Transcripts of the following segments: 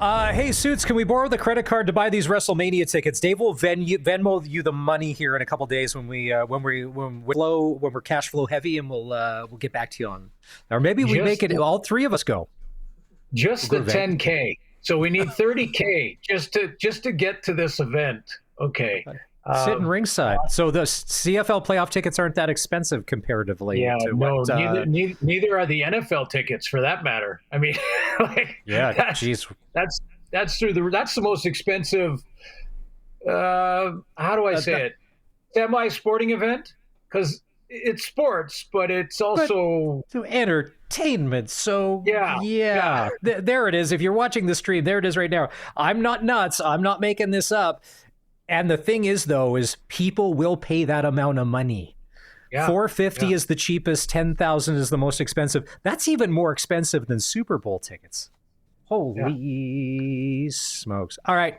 Hey, Suits, can we borrow the credit card to buy these WrestleMania tickets? Dave will Venmo you the money here in a couple days when we're cash flow heavy, and we'll get back to you on. Or maybe we make it all three of us go. Just the 10K. So we need 30K just to get to this event. Okay. Sitting ringside. So the CFL playoff tickets aren't that expensive comparatively. Yeah, neither are the NFL tickets for that matter. I mean, that's the most expensive. How do I say it? Semi-sporting event, because it's sports, but it's also entertainment. So yeah. There it is. If you're watching the stream, there it is right now. I'm not nuts. I'm not making this up. And the thing is, though, is people will pay that amount of money. Yeah, $450 is the cheapest. $10,000 is the most expensive. That's even more expensive than Super Bowl tickets. Holy smokes. All right.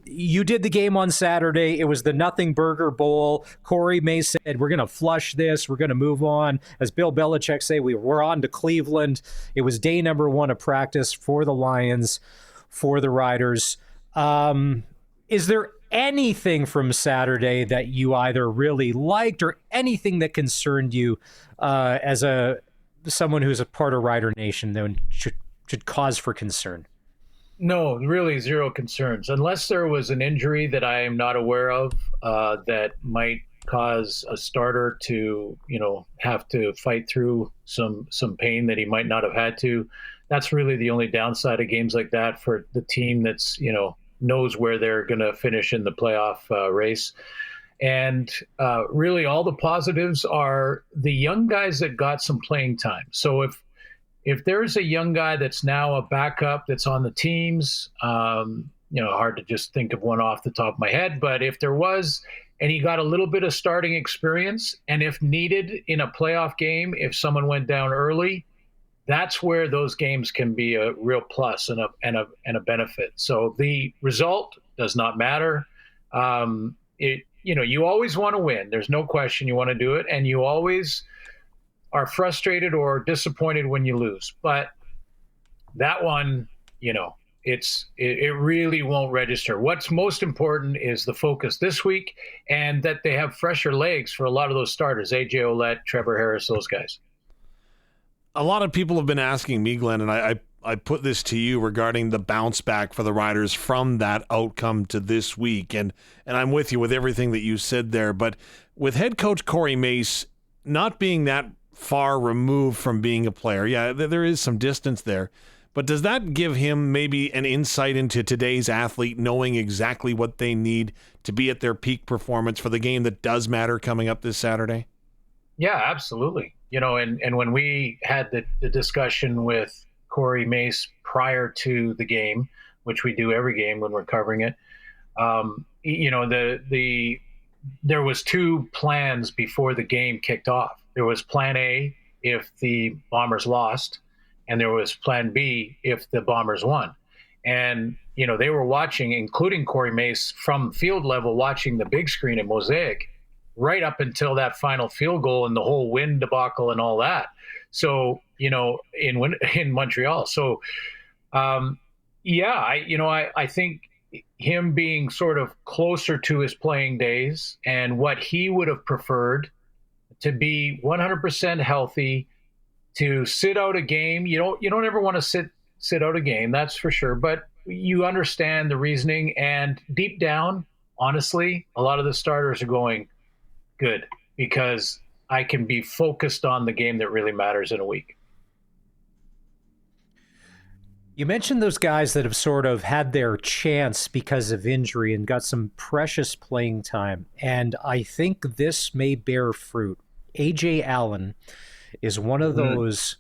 You did the game on Saturday. It was the Nothing Burger Bowl. Corey May said, we're going to flush this. We're going to move on. As Bill Belichick say, we're on to Cleveland. It was day number 1 of practice for the Lions, for the Riders. Is there anything from Saturday that you either really liked or anything that concerned you as someone who's a part of Rider Nation that should cause for concern? No, really zero concerns. Unless there was an injury that I am not aware of that might cause a starter to, have to fight through some pain that he might not have had to. That's really the only downside of games like that for the team that's, knows where they're going to finish in the playoff race. And really all the positives are the young guys that got some playing time. So if there's a young guy that's now a backup that's on the teams, hard to just think of one off the top of my head, but if there was, and he got a little bit of starting experience, and if needed in a playoff game, if someone went down early, that's where those games can be a real plus and a benefit. So the result does not matter. You always want to win. There's no question you want to do it. And you always are frustrated or disappointed when you lose. But that one, it really won't register. What's most important is the focus this week and that they have fresher legs for a lot of those starters, AJ Ouellette, Trevor Harris, those guys. A lot of people have been asking me, Glenn, and I put this to you regarding the bounce back for the Riders from that outcome to this week. And I'm with you with everything that you said there. But with head coach Corey Mace not being that far removed from being a player, there is some distance there. But does that give him maybe an insight into today's athlete, knowing exactly what they need to be at their peak performance for the game that does matter coming up this Saturday? Yeah, absolutely. And when we had the discussion with Corey Mace prior to the game, which we do every game when we're covering it, there was 2 plans before the game kicked off. There was plan A if the Bombers lost, and there was plan B if the Bombers won. And, they were watching, including Corey Mace, from field level, watching the big screen at Mosaic right up until that final field goal and the whole wind debacle and all that. So, in Montreal. So, I think him being sort of closer to his playing days and what he would have preferred to be 100% healthy, to sit out a game. You don't ever want to sit out a game, that's for sure. But you understand the reasoning, and deep down, honestly, a lot of the starters are going, good, because I can be focused on the game that really matters in a week. You mentioned those guys that have sort of had their chance because of injury and got some precious playing time. And I think this may bear fruit. AJ Allen is one of those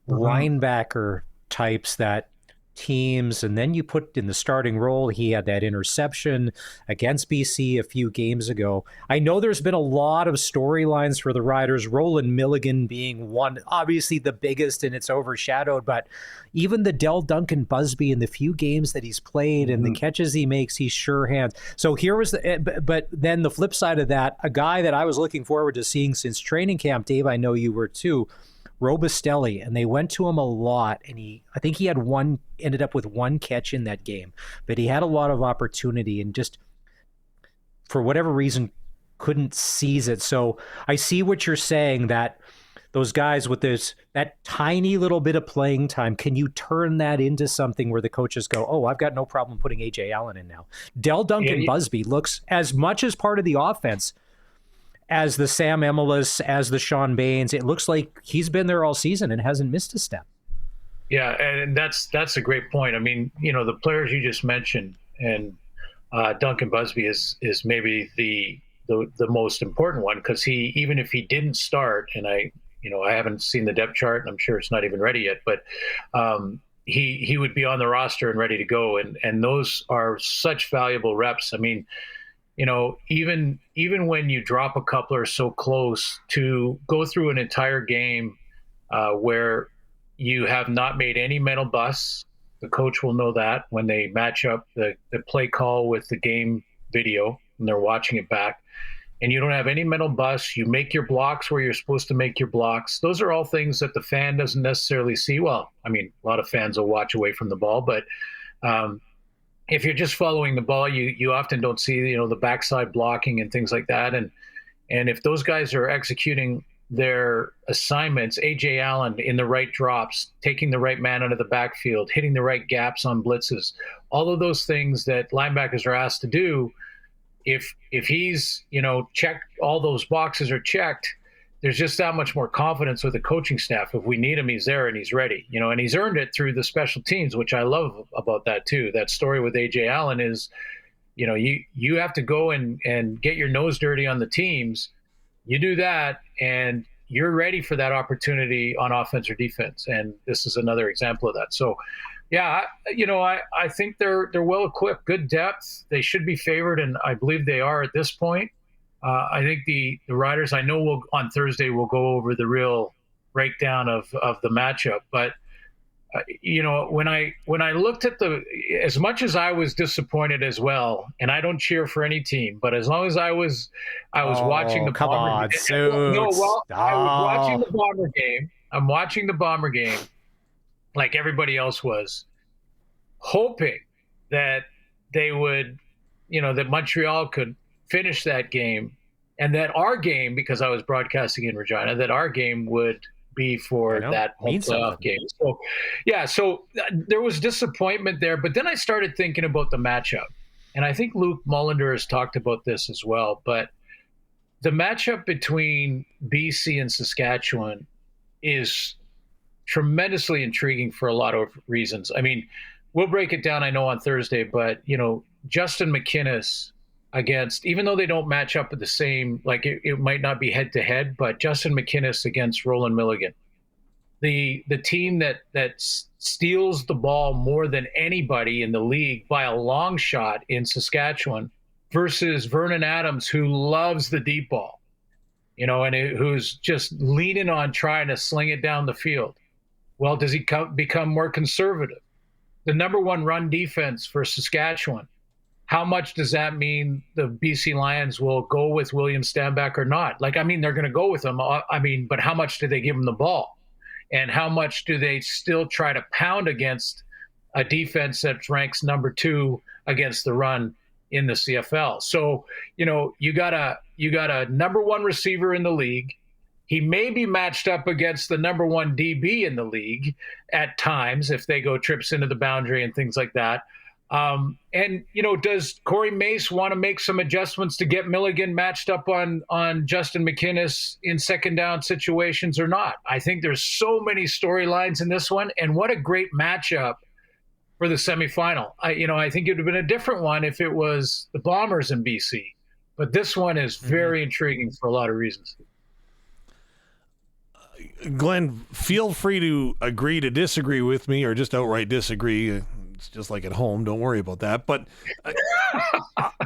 linebacker types that teams, and then you put in the starting role. He had that interception against BC a few games ago. I know there's been a lot of storylines for the Riders, Roland Milligan being one, obviously the biggest, and it's overshadowed, but even the Del Duncan Busby in the few games that he's played and the catches he makes, he's sure hands. So here was but then the flip side of that, a guy that I was looking forward to seeing since training camp, Dave, I know you were too, Robustelli, and they went to him a lot. And I think he ended up with one catch in that game, but he had a lot of opportunity and just, for whatever reason, couldn't seize it. So I see what you're saying, that those guys with that tiny little bit of playing time, can you turn that into something where the coaches go, oh, I've got no problem putting A.J. Allen in now. Del Duncan Busby looks as much as part of the offense as the Sam Emelis, as the Sean Baines. It looks like he's been there all season and hasn't missed a step. Yeah, and that's a great point. I mean, the players you just mentioned, and Duncan Busby is maybe the most important one, because even if he didn't start, and I haven't seen the depth chart, and I'm sure it's not even ready yet, but he would be on the roster and ready to go, and those are such valuable reps. I mean, even when you drop a coupler so close, to go through an entire game where you have not made any mental busts. The coach will know that when they match up the play call with the game video and they're watching it back, and you don't have any mental busts. You make your blocks where you're supposed to make your blocks. Those are all things that the fan doesn't necessarily see. Well, I mean, a lot of fans will watch away from the ball, but if you're just following the ball, you often don't see, the backside blocking and things like that. And if those guys are executing their assignments, A.J. Allen in the right drops, taking the right man out of the backfield, hitting the right gaps on blitzes, all of those things that linebackers are asked to do, if he's, checked, all those boxes are checked, there's just that much more confidence with the coaching staff. If we need him, he's there and he's ready, and he's earned it through the special teams, which I love about that too. That story with A.J. Allen is, you have to go and get your nose dirty on the teams. You do that, and you're ready for that opportunity on offense or defense. And this is another example of that. So, yeah, I think they're well equipped, good depth. They should be favored, and I believe they are at this point. I think the Riders, I know on Thursday we'll go over the real breakdown of the matchup. But when I looked at as much as I was disappointed as well, and I don't cheer for any team, but as long as I was watching the Bomber game. I was watching the Bomber game. I'm watching the Bomber game like everybody else was, hoping that they would, that Montreal could finish that game, and that our game, because I was broadcasting in Regina, that our game would be for that home playoff game. So, yeah, so there was disappointment there, but then I started thinking about the matchup, and I think Luke Mullender has talked about this as well, but the matchup between BC and Saskatchewan is tremendously intriguing for a lot of reasons. I mean, we'll break it down, I know, on Thursday, but, Justin McInnis against, even though they don't match up at the same, like it might not be head to head, but Justin McInnis against Roland Milligan, the team that steals the ball more than anybody in the league by a long shot in Saskatchewan, versus Vernon Adams, who loves the deep ball, and who's just leaning on trying to sling it down the field. Well, does he become more conservative? The number one run defense for Saskatchewan, how much does that mean the BC Lions will go with William Stanback or not? They're going to go with him. But how much do they give him the ball? And how much do they still try to pound against a defense that ranks number 2 against the run in the CFL? So, you got a number 1 receiver in the league. He may be matched up against the number 1 DB in the league at times if they go trips into the boundary and things like that. Does Corey Mace want to make some adjustments to get Milligan matched up on Justin McInnis in second down situations or not? I think there's so many storylines in this one, and what a great matchup for the semifinal. I think it would have been a different one if it was the Bombers in BC, but this one is very intriguing for a lot of reasons. Glenn, feel free to agree to disagree with me, or just outright disagree. It's just like at home. Don't worry about that. But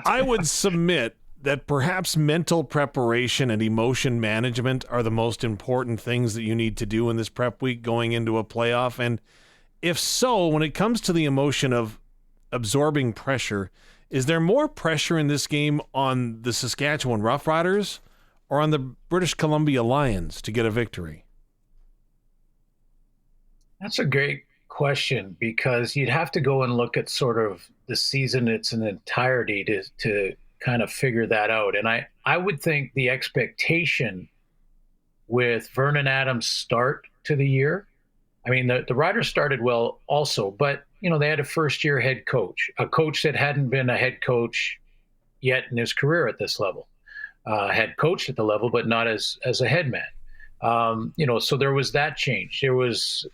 I would submit that perhaps mental preparation and emotion management are the most important things that you need to do in this prep week going into a playoff. And if so, when it comes to the emotion of absorbing pressure, is there more pressure in this game on the Saskatchewan Roughriders or on the British Columbia Lions to get a victory? That's a great question because you'd have to go and look at sort of the season in its entirety to kind of figure that out. And I would think the expectation with Vernon Adams' start to the year, I mean, the Riders started well also, but, they had a first-year head coach, a coach that hadn't been a head coach yet in his career at this level, had coached at the level, but not as a head man. So there was that change. There was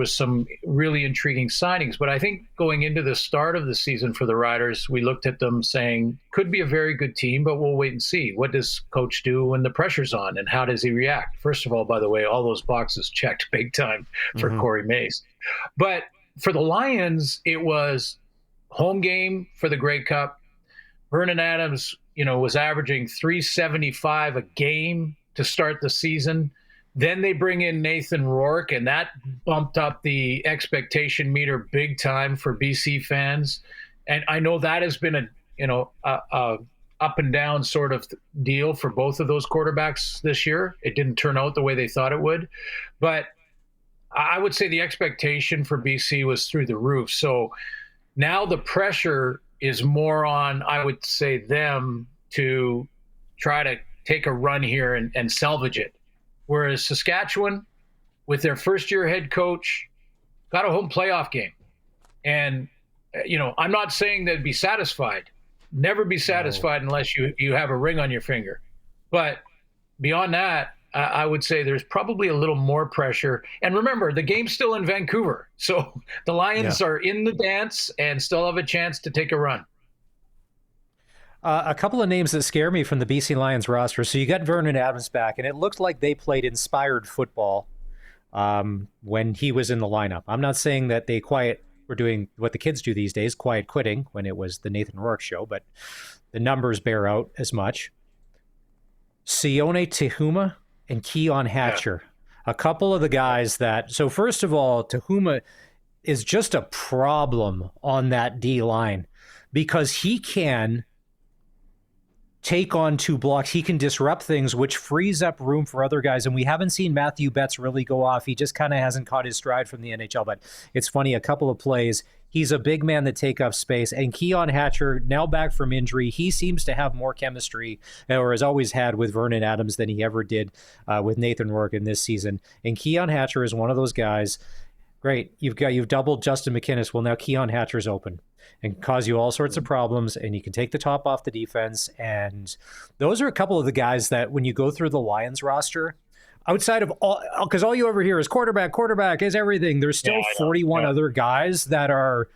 some really intriguing signings, but I think going into the start of the season for the Riders, we looked at them saying could be a very good team, but we'll wait and see. What does coach do when the pressure's on, and how does he react? First of all, by the way, all those boxes checked big time for Corey Mace. But for the Lions, it was home game for the Grey Cup. Vernon Adams, was averaging 375 a game to start the season. Then they bring in Nathan Rourke, and that bumped up the expectation meter big time for BC fans. And I know that has been a up and down sort of deal for both of those quarterbacks this year. It didn't turn out the way they thought it would, but I would say the expectation for BC was through the roof. So now the pressure is more on, I would say, them to try to take a run here and salvage it. Whereas Saskatchewan, with their first-year head coach, got a home playoff game. And, I'm not saying they'd be satisfied. Never be satisfied unless you have a ring on your finger. But beyond that, I would say there's probably a little more pressure. And remember, the game's still in Vancouver. So the Lions are in the dance and still have a chance to take a run. A couple of names that scare me from the BC Lions roster. So you got Vernon Adams back, and it looked like they played inspired football when he was in the lineup. I'm not saying that they were doing what the kids do these days, quiet quitting, when it was the Nathan Rourke show, but the numbers bear out as much. Sione Tehuma and Keon Hatcher, a couple of the guys that... So first of all, Tehuma is just a problem on that D-line because he can take on two blocks. He can disrupt things, which frees up room for other guys. And we haven't seen Matthew Betts really go off. He just kind of hasn't caught his stride from the NHL. But it's funny, a couple of plays, he's a big man that take up space. And Keon Hatcher, now back from injury, he seems to have more chemistry, or has always had, with Vernon Adams than he ever did with Nathan Rourke in this season. And Keon Hatcher is one of those guys. Great, you've doubled Justin McInnis. Well, now Keon Hatcher's open and cause you all sorts of problems, and you can take the top off the defense. And those are a couple of the guys that, when you go through the Lions roster, outside of all, because all you ever hear is quarterback is everything. There's still 41 other guys that are...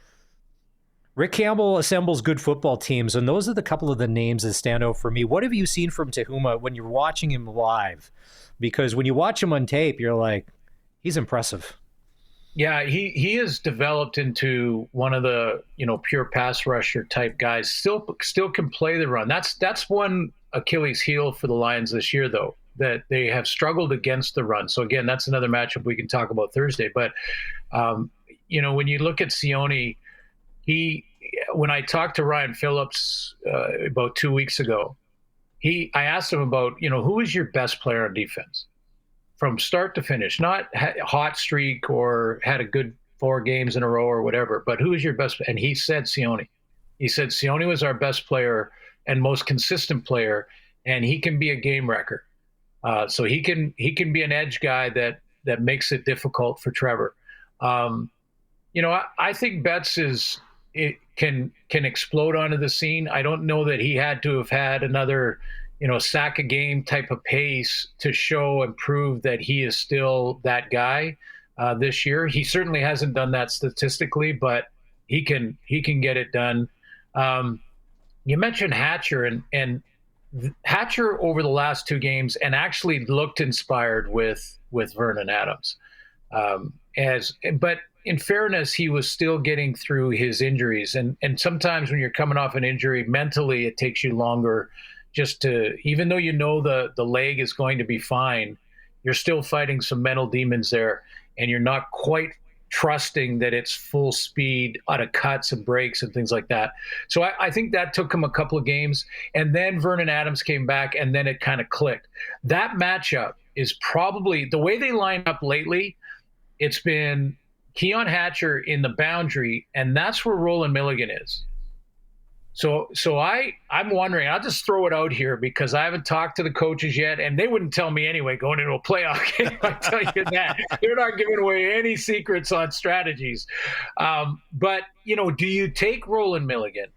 Rick Campbell assembles good football teams, and those are the couple of the names that stand out for me. What have you seen from Tehuma when you're watching him live? Because when you watch him on tape, you're like, he's impressive. Yeah, he has developed into one of the pure pass rusher type guys. Still can play the run. That's one Achilles heel for the Lions this year, though, that they have struggled against the run. So again, that's another matchup we can talk about Thursday. But when you look at Sione, when I talked to Ryan Phillips about 2 weeks ago, I asked him about who is your best player on defense? From start to finish, not hot streak or had a good 4 games in a row or whatever, but who is your best? And he said Sione. He said Sione was our best player and most consistent player, and he can be a game wrecker. So he can be an edge guy that makes it difficult for Trevor. I think Betts can explode onto the scene. I don't know that he had to have had another sack a game type of pace to show and prove that he is still that guy this year. He certainly hasn't done that statistically, but he can get it done. You mentioned Hatcher, and Hatcher over the last 2 games, and actually looked inspired with Vernon Adams. But in fairness, he was still getting through his injuries, and sometimes when you're coming off an injury, mentally it takes you longer. Just to, even though the leg is going to be fine, you're still fighting some mental demons there, and you're not quite trusting that it's full speed out of cuts and breaks and things like that. So I think that took him a couple of games, and then Vernon Adams came back, and then it kind of clicked. That matchup is probably, the way they line up lately, it's been Keon Hatcher in the boundary, and that's where Roland Milligan is. So I'm wondering, I'll just throw it out here because I haven't talked to the coaches yet, and they wouldn't tell me anyway going into a playoff game. I tell you that. They're not giving away any secrets on strategies. But, do you take Roland Milligan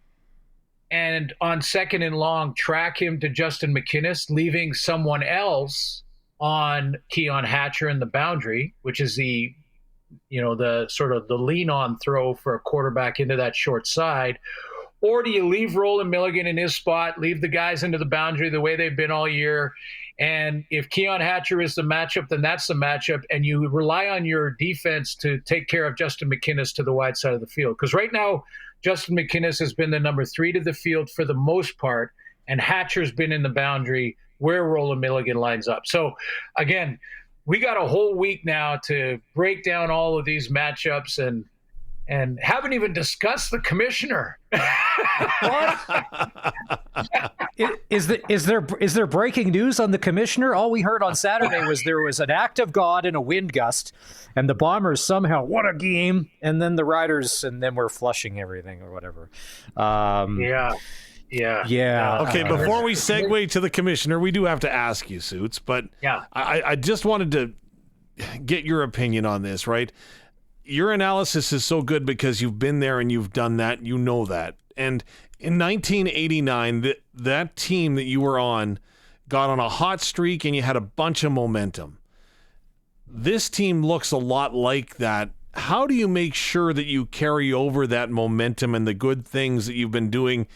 and on second and long track him to Justin McInnis, leaving someone else on Keon Hatcher in the boundary, which is the sort of the lean on throw for a quarterback into that short side? Or do you leave Roland Milligan in his spot, leave the guys into the boundary the way they've been all year? And if Keon Hatcher is the matchup, then that's the matchup. And you rely on your defense to take care of Justin McInnis to the wide side of the field. Because right now, Justin McInnis has been the number 3 to the field for the most part, and Hatcher's been in the boundary where Roland Milligan lines up. So, again, we got a whole week now to break down all of these matchups and haven't even discussed the commissioner. What? Is there breaking news on the commissioner? All we heard on Saturday was there was an act of God and a wind gust, and the Bombers somehow won a game, and then the Riders, and then we're flushing everything or whatever. Yeah. Okay, before we segue to the commissioner, we do have to ask you, Suits, but yeah, I just wanted to get your opinion on this, right? Your analysis is so good because you've been there and you've done that. You know that. And in 1989, that team that you were on got on a hot streak and you had a bunch of momentum. This team looks a lot like that. How do you make sure that you carry over that momentum and the good things that you've been doing,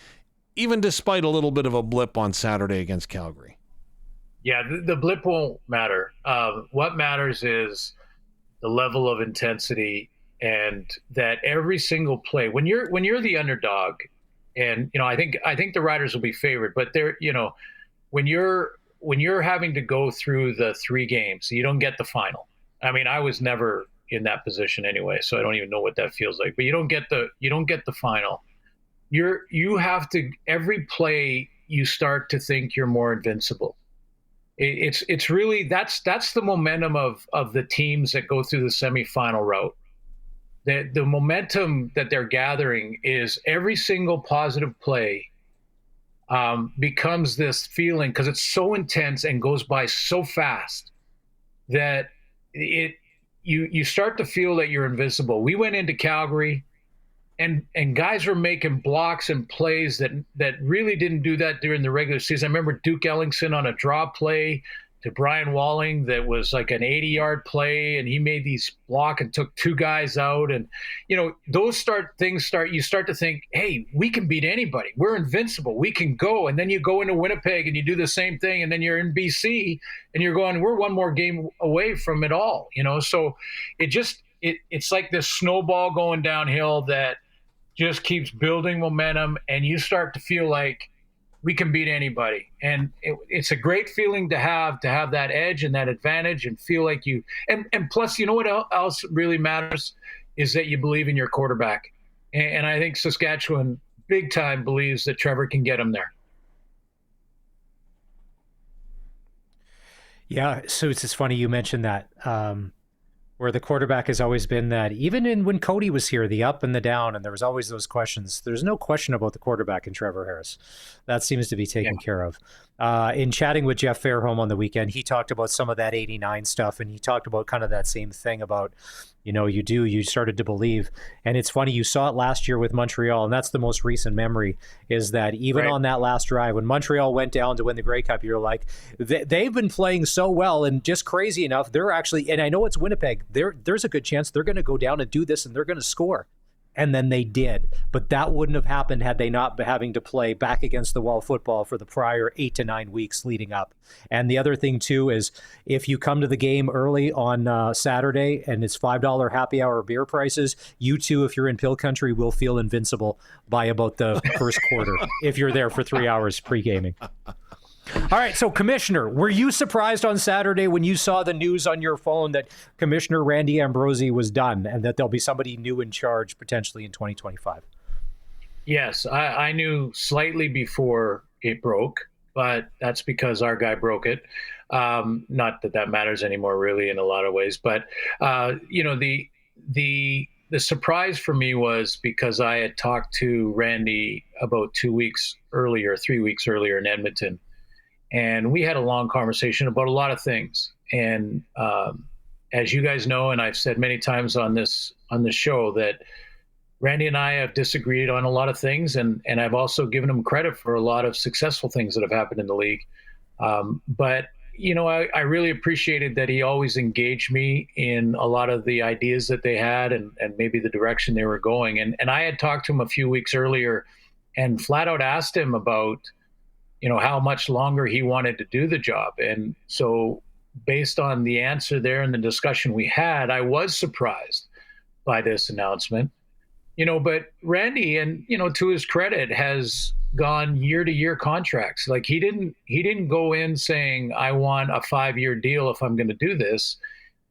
even despite a little bit of a blip on Saturday against Calgary? Yeah, the blip won't matter. What matters is the level of intensity, and that every single play, when you're the underdog, and I think the Riders will be favored, but they're when you're having to go through the 3 games, you don't get the final. I mean, I was never in that position anyway, so I don't even know what that feels like. But you don't get the final. You have to, every play you start to think you're more invincible. It's really that's the momentum of the teams that go through the semifinal route. The momentum that they're gathering is every single positive play becomes this feeling, because it's so intense and goes by so fast that you start to feel that you're invincible. We went into Calgary, and guys were making blocks and plays that really didn't do that during the regular season. I remember Duke Ellingson on a draw play to Brian Walling that was like an 80-yard play, and he made these block and took 2 guys out. And those you start to think, hey, we can beat anybody. We're invincible. We can go. And then you go into Winnipeg and you do the same thing, and then you're in BC and you're going, we're one more game away from it all. So it's like this snowball going downhill that just keeps building momentum, and you start to feel like we can beat anybody. And it's a great feeling to have that edge and that advantage, and feel like you, and plus, what else really matters is that you believe in your quarterback. And I think Saskatchewan big time believes that Trevor can get him there. Yeah. So it's funny you mentioned that, where the quarterback has always been that, even when Cody was here, the up and the down, and there was always those questions. There's no question about the quarterback in Trevor Harris. That seems to be taken care of. In chatting with Jeff Fairholm on the weekend, he talked about some of that 89 stuff, and he talked about kind of that same thing about, you started to believe. And it's funny, you saw it last year with Montreal, and that's the most recent memory, is that even on that last drive, when Montreal went down to win the Grey Cup, you're like, they've been playing so well, and just crazy enough, they're actually, and I know it's Winnipeg, there's a good chance they're going to go down and do this, and they're going to score. And then they did. But that wouldn't have happened had they not been having to play back against the wall football for the prior 8 to 9 weeks leading up. And the other thing, too, is if you come to the game early on Saturday and it's $5 happy hour beer prices, you, too, if you're in Pill Country, will feel invincible by about the first quarter if you're there for 3 hours pre-gaming. All right, so Commissioner, were you surprised on Saturday when you saw the news on your phone that Commissioner Randy Ambrosie was done and that there'll be somebody new in charge potentially in 2025? Yes, I knew slightly before it broke, but that's because our guy broke it. Not that matters anymore, really, in a lot of ways. But, the surprise for me was because I had talked to Randy about 2 weeks earlier, 3 weeks earlier in Edmonton, and we had a long conversation about a lot of things. And as you guys know, and I've said many times on this show, that Randy and I have disagreed on a lot of things, and I've also given him credit for a lot of successful things that have happened in the league. But I really appreciated that he always engaged me in a lot of the ideas that they had, and maybe the direction they were going. And I had talked to him a few weeks earlier and flat out asked him about, how much longer he wanted to do the job. And so based on the answer there and the discussion we had, I was surprised by this announcement. But Randy, and to his credit, has gone year to year contracts. Like he didn't go in saying, I want a 5-year deal if I'm going to do this.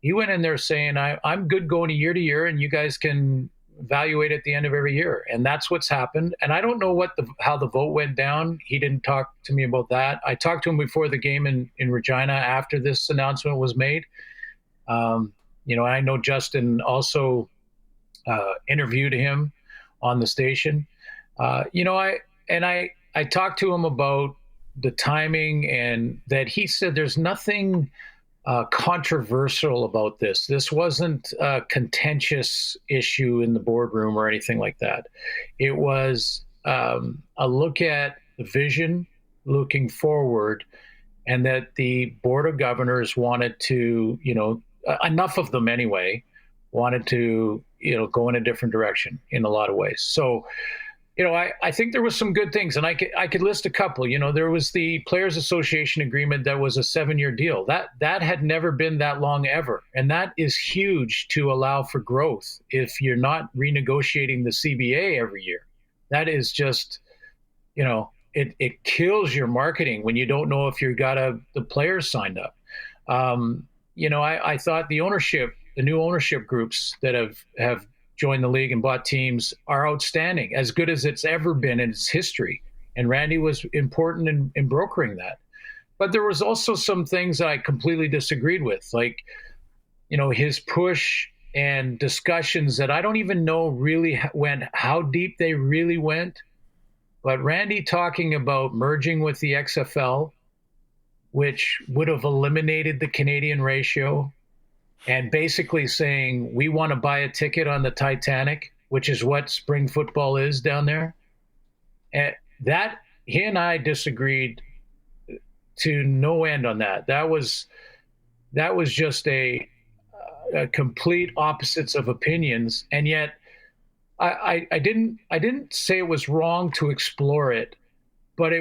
He went in there saying, I'm good going year to year, and you guys can evaluate at the end of every year. And that's what's happened. And I don't know how the vote went down. He didn't talk to me about that. I talked to him before the game in Regina after this announcement was made. I know Justin also interviewed him on the station. I talked to him about the timing, and that he said there's nothing controversial about this. This wasn't a contentious issue in the boardroom or anything like that. It was a look at the vision looking forward, and that the Board of Governors wanted to, enough of them anyway, wanted to, go in a different direction in a lot of ways. So, I think there was some good things, and I could list a couple. There was the Players Association agreement that was a 7-year deal. That had never been that long ever, and that is huge to allow for growth. If you're not renegotiating the CBA every year, that is just, it kills your marketing when you don't know if you've got the players signed up. I thought the new ownership groups that have joined the league and bought teams are outstanding, as good as it's ever been in its history. And Randy was important in brokering that. But there was also some things that I completely disagreed with, like, his push and discussions that I don't even know really how deep they really went. But Randy talking about merging with the XFL, which would have eliminated the Canadian ratio, and basically saying, we want to buy a ticket on the Titanic, which is what spring football is down there. And that, he and I disagreed to no end on that. That was just a complete opposites of opinions. And yet I didn't say it was wrong to explore it, but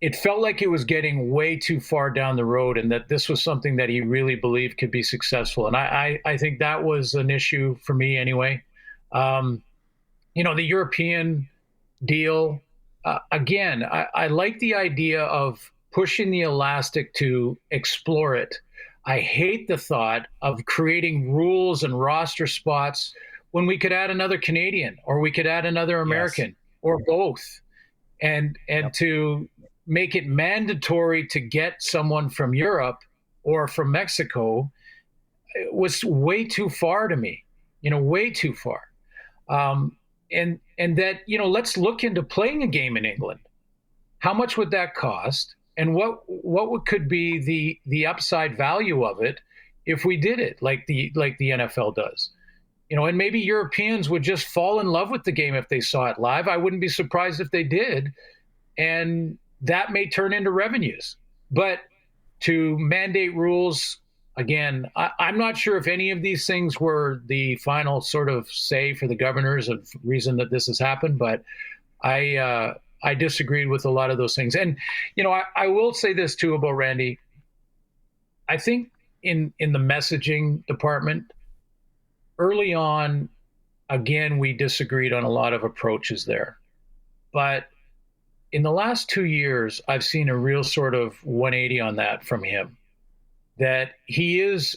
it felt like it was getting way too far down the road, and that this was something that he really believed could be successful. And I think that was an issue for me anyway. The European deal, again, I like the idea of pushing the elastic to explore it. I hate the thought of creating rules and roster spots when we could add another Canadian, or we could add another American, or both. And yep. To make it mandatory to get someone from Europe or from Mexico, it was way too far to me, way too far. And that, let's look into playing a game in England. How much would that cost? And what could be the upside value of it if we did it like the NFL does? And maybe Europeans would just fall in love with the game if they saw it live. I wouldn't be surprised if they did. And that may turn into revenues. But to mandate rules, again, I'm not sure if any of these things were the final sort of say for the governors of reason that this has happened, but I disagreed with a lot of those things. And, I will say this too about Randy. I think in the messaging department, early on, again, we disagreed on a lot of approaches there. But in the last 2 years, I've seen a real sort of 180 on that from him, that he is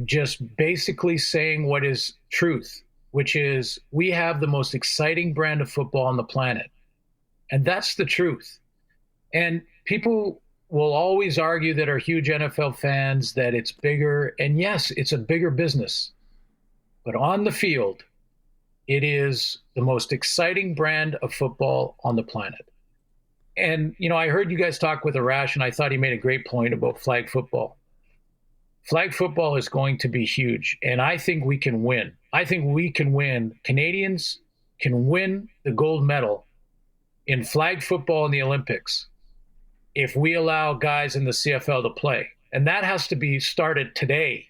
just basically saying what is truth, which is we have the most exciting brand of football on the planet. And that's the truth. And people will always argue that are huge NFL fans that it's bigger. And yes, it's a bigger business. but on the field, it is the most exciting brand of football on the planet. And, I heard you guys talk with Arash, and I thought he made a great point about flag football. Flag football is going to be huge, and I think we can win. I think we can win. Canadians can win the gold medal in flag football in the Olympics if we allow guys in the CFL to play. And that has to be started today.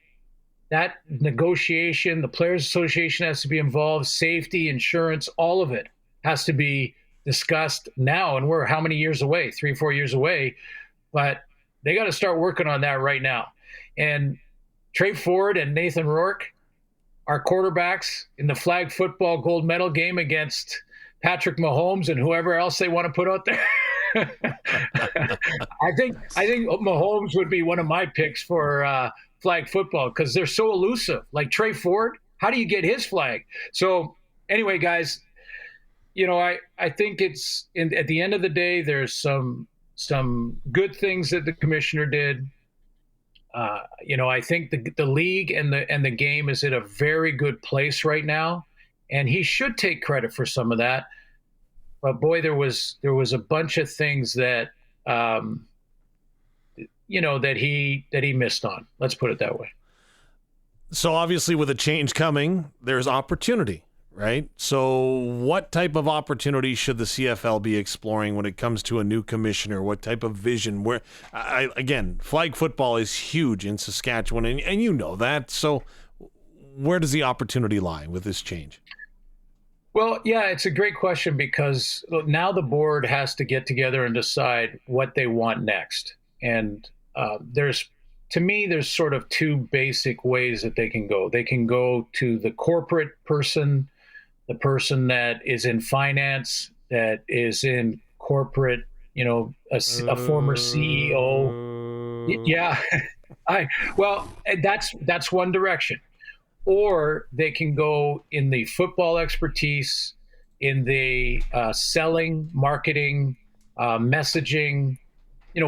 That negotiation, the Players Association has to be involved, safety, insurance, all of it has to be discussed now. And we're how many years away? 3-4 years away. But they got to start working on that right now. And Trey Ford and Nathan Rourke, our quarterbacks in the flag football gold medal game against Patrick Mahomes and whoever else they want to put out there. I think Mahomes would be one of my picks for flag football because they're so elusive. Like Trey Ford, how do you get his flag? So anyway, guys, I think it's at the end of the day, there's some good things that the commissioner did. I think the league and the game is at a very good place right now, and he should take credit for some of that. But boy, there was a bunch of things that that he missed on. Let's put it that way. So obviously, with a change coming, there's opportunity, right? So what type of opportunity should the CFL be exploring when it comes to a new commissioner? What type of vision? Where, again, flag football is huge in Saskatchewan, and you know that. So where does the opportunity lie with this change? Well, yeah, it's a great question because now the board has to get together and decide what they want next. And there's sort of two basic ways that they can go. They can go to the corporate person, the person that is in finance, that is in corporate, a former CEO. Yeah, that's one direction. Or they can go in the football expertise, in the selling, marketing, messaging.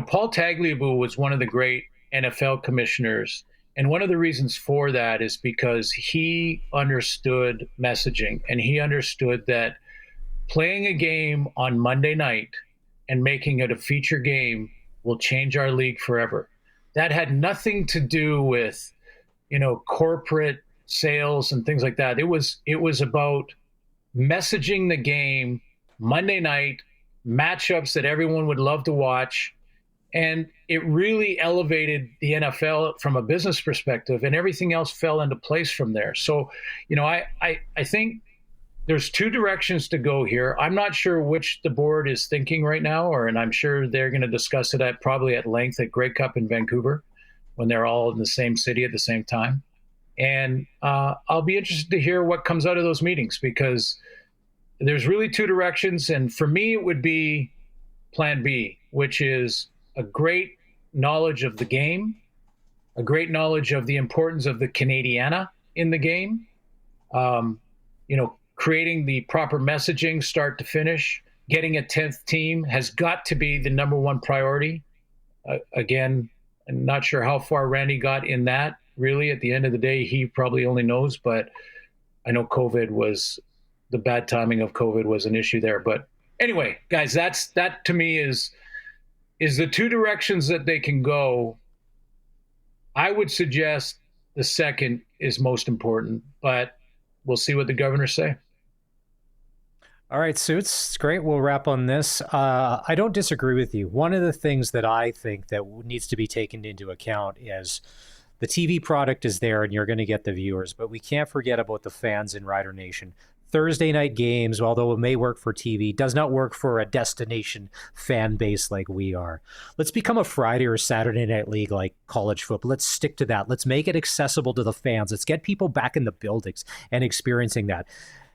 Paul Tagliabue was one of the great NFL commissioners. And one of the reasons for that is because he understood messaging, and he understood that playing a game on Monday night and making it a feature game will change our league forever. That had nothing to do with, corporate sales and things like that. It was about messaging the game Monday night, matchups that everyone would love to watch. And it really elevated the NFL from a business perspective, and everything else fell into place from there. So, I think there's two directions to go here. I'm not sure which the board is thinking right now, and I'm sure they're going to discuss it probably at length at Grey Cup in Vancouver when they're all in the same city at the same time. And I'll be interested to hear what comes out of those meetings, because there's really two directions. And for me, it would be Plan B, which is a great knowledge of the game, a great knowledge of the importance of the Canadiana in the game, creating the proper messaging start to finish. Getting a 10th team has got to be the number one priority. Again, I'm not sure how far Randy got in that. Really, at the end of the day, he probably only knows, but I know the bad timing of COVID was an issue there. But anyway, guys, that to me is the two directions that they can go. I would suggest the second is most important, but we'll see what the governors say. All right, Suits, it's great. We'll wrap on this. I don't disagree with you. One of the things that I think that needs to be taken into account is the TV product is there and you're going to get the viewers, but we can't forget about the fans in Rider Nation. Thursday night games, although it may work for TV, does not work for a destination fan base like we are. Let's become a Friday or Saturday night league like college football. Let's stick to that. Let's make it accessible to the fans. Let's get people back in the buildings and experiencing that.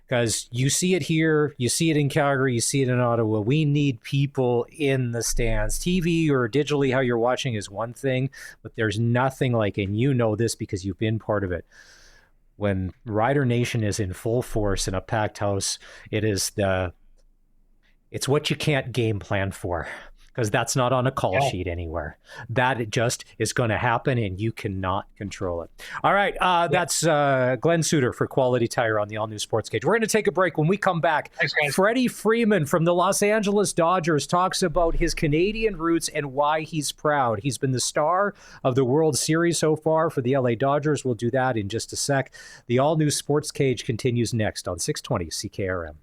Because you see it here, you see it in Calgary, you see it in Ottawa. We need people in the stands. TV or digitally how you're watching is one thing, but there's nothing like, and you know this because you've been part of it, when Rider Nation is in full force in a packed house, it's what you can't game plan for. because that's not on a call Yeah. sheet anywhere. That it just is going to happen, and you cannot control it. All right, that's Glen Suitor for Quality Tire on the All New Sports Cage. We're going to take a break. When we come back, Thanks, guys. Freddie Freeman from the Los Angeles Dodgers talks about his Canadian roots and why he's proud. He's been the star of the World Series so far for the LA Dodgers. We'll do that in just a sec. The All New Sports Cage continues next on 620 CKRM.